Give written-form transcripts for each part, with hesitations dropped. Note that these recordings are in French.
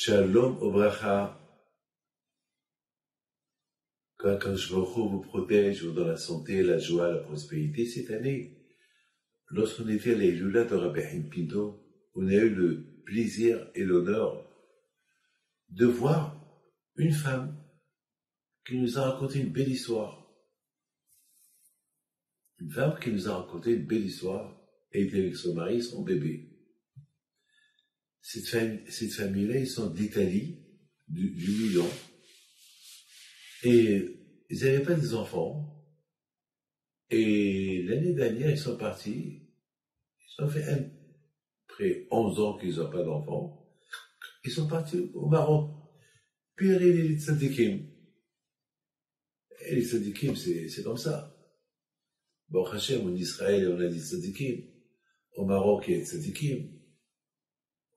Shalom Obracha. Quand Akadosh Baruch Hu vous protège, vous dans la santé, la joie, la prospérité, cette année, lorsqu'on était à l'Eilula de Rabbi Haim Pinto, on a eu le plaisir et l'honneur de voir une femme qui nous a raconté une belle histoire. Une femme qui nous a raconté une belle histoire et était avec son mari, son bébé. Cette famille-là, ils sont d'Italie, du Milan, et ils n'avaient pas des enfants. Et l'année dernière, ils sont partis, ils ont fait après 11 ans qu'ils n'ont pas d'enfants, ils sont partis au Maroc, pèleriner les tzadikim. Et les tzadikim, c'est comme ça. Bon, Hachem, en Israël, on a des tzadikim. Au Maroc, il y a des tzadikim.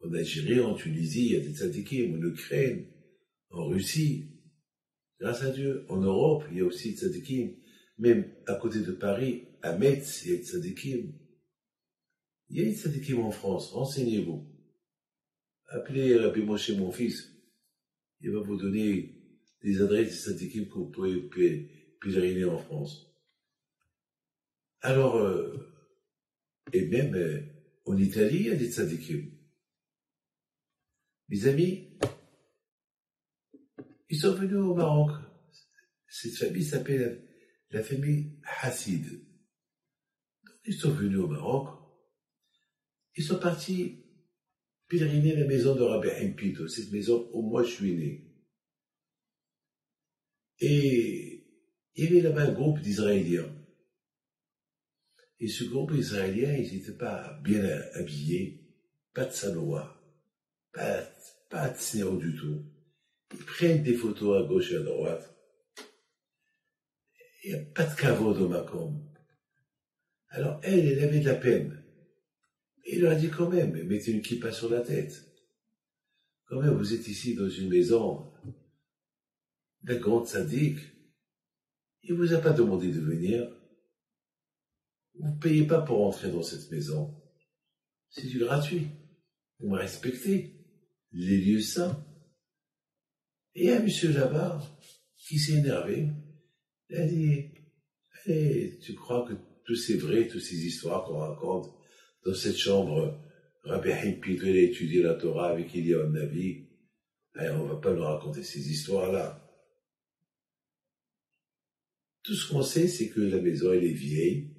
En Algérie, en Tunisie, il y a des tzadikim. En Ukraine, en Russie. Grâce à Dieu. En Europe, il y a aussi des tzadikim. Même à côté de Paris, à Metz, il y a des tzadikim. Il y a des tzadikim en France. Renseignez-vous. Appelez Rabbi Moshe, mon fils. Il va vous donner des adresses des tzadikim que vous pouvez pèleriner en France. Alors, et même en Italie, il y a des tzadikim. Mes amis, ils sont venus au Maroc. Cette famille s'appelle la famille Hassid. Donc, ils sont venus au Maroc. Ils sont partis pèleriner la maison de Rabbi Haim Pinto, cette maison où moi je suis né. Et il y avait là-bas un groupe d'Israéliens. Et ce groupe israélien, ils n'étaient pas bien habillés, pas de sanoa, pas de séro du tout. Ils prennent des photos à gauche et à droite. Il n'y a pas de caveau dans ma com. Alors elle avait de la peine. Et il leur a dit quand même, mettez une kippa sur la tête. Quand même, vous êtes ici dans une maison d'un grand tzaddik. Il ne vous a pas demandé de venir. Vous ne payez pas pour entrer dans cette maison. C'est du gratuit. Vous me respectez les lieux saints. Et il y a un monsieur là-bas qui s'est énervé. Il a dit, hey, tu crois que tout c'est vrai, toutes ces histoires qu'on raconte dans cette chambre, Rabbi Haim Pinto, il a étudié la Torah avec Eliyahu Navi. On ne va pas nous raconter ces histoires-là. Tout ce qu'on sait, c'est que la maison, elle est vieille.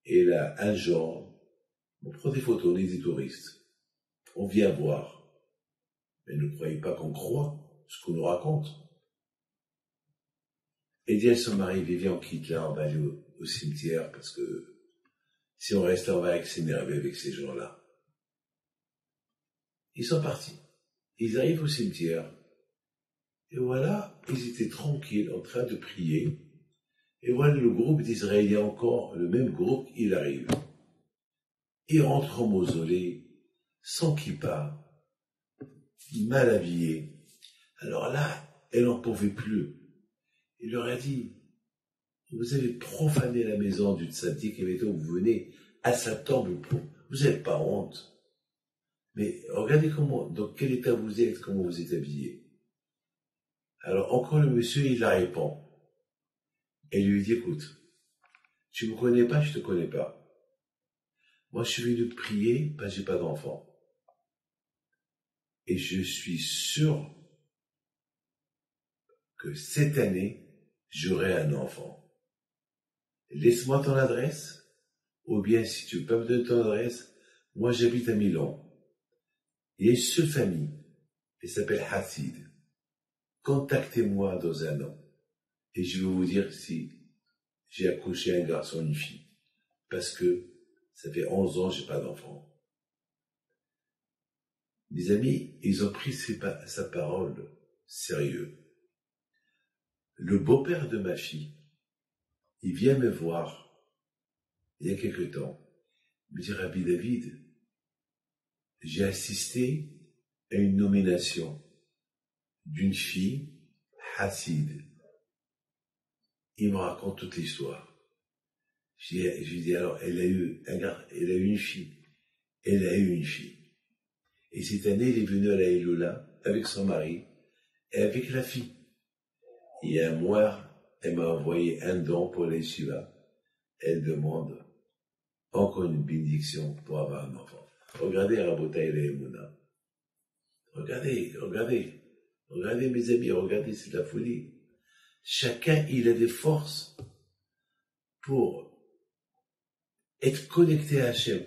Et elle a un genre. On prend des photos, on est des touristes. On vient voir. Mais ne croyez pas qu'on croit ce qu'on nous raconte. Et dit à son mari, Vivian, on quitte là, on va aller au cimetière, parce que si on reste là, on va s'énerver avec ces gens-là. Ils sont partis. Ils arrivent au cimetière. Et voilà, ils étaient tranquilles, en train de prier. Et voilà le groupe d'Israéliens encore, le même groupe, il arrive. Il rentre au mausolée, sans kippa, mal habillé. Alors là, elle n'en pouvait plus. Il leur a dit, vous avez profané la maison du tzaddik, et maintenant vous venez à sa tombe, vous n'avez pas honte. Mais regardez dans quel état vous êtes, comment vous êtes habillé. Alors encore le monsieur, il la répond. Et il lui dit, écoute, tu me connais pas, je te connais pas. Moi, je suis venu prier parce que j'ai pas d'enfant. Et je suis sûr que cette année, j'aurai un enfant. Laisse-moi ton adresse, ou bien si tu veux pas me donner ton adresse, moi j'habite à Milan. Il y a une seule famille, elle s'appelle Hassid. Contactez-moi dans un an. Et je vais vous dire si j'ai accouché un garçon ou une fille. Parce que ça fait 11 ans que j'ai pas d'enfant. Mes amis, ils ont pris sa parole sérieux. Le beau-père de ma fille, il vient me voir il y a quelque temps. Il me dit, Rabbi David, j'ai assisté à une nomination d'une fille Hassid. Il me raconte toute l'histoire. Je lui dis alors, elle a eu une fille. Elle a eu une fille. Et cette année, il est venu à la Iloula avec son mari et avec la fille. Il y a un mois, elle m'a envoyé un don pour les Shiva. Elle demande encore une bénédiction pour avoir un enfant. Regardez Rabotaï et Emouna. Regardez mes amis, regardez, c'est de la folie. Chacun, il a des forces pour être connecté à Hachem.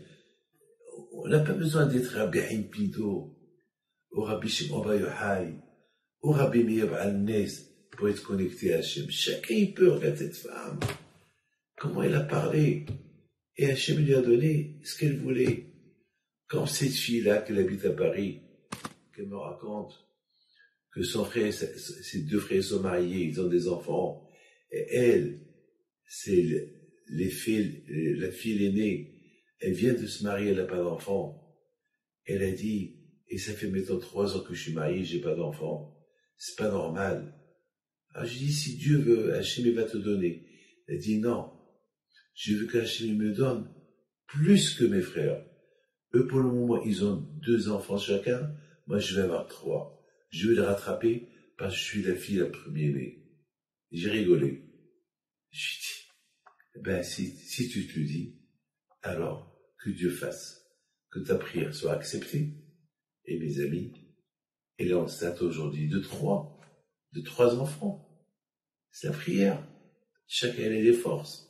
On n'a pas besoin d'être Rabbi Haïm Pido, ou Rabbi Shimon Bar Yochai, ou Rabbi Meir Al-Nes pour être connecté à Hachem. Chacun, il peut regarder cette femme. Comment elle a parlé. Et Hachem lui a donné ce qu'elle voulait. Quand cette fille-là, qu'elle habite à Paris, qu'elle me raconte que son frère, ses deux frères sont mariés, ils ont des enfants, et elle, c'est la fille aînée, elle vient de se marier, elle n'a pas d'enfant. Elle a dit, et ça fait maintenant 3 ans que je suis marié, j'ai pas d'enfant. C'est pas normal. Alors je dis, si Dieu veut, Hachem va te donner. Elle dit, non, je veux qu'Hachem me donne plus que mes frères. Eux, pour le moment, ils ont 2 enfants chacun. Moi, je vais avoir 3. Je vais les rattraper parce que je suis la fille la première-née. J'ai rigolé. Je lui dis, ben, si tu te le dis, alors que Dieu fasse que ta prière soit acceptée. Et mes amis, elle est enceinte aujourd'hui de 3 enfants. C'est la prière. Chacun a des forces.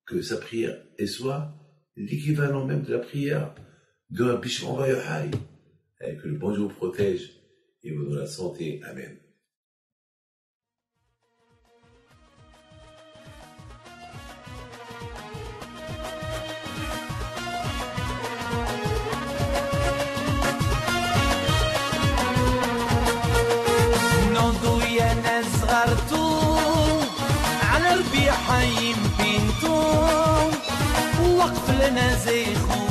Que sa prière soit l'équivalent même de la prière de Rabbi Shimon Bar Yochai. Et que le bon Dieu vous protège et vous donne la santé. Amen. على ربيع حي بنتو وقف لنا زي خو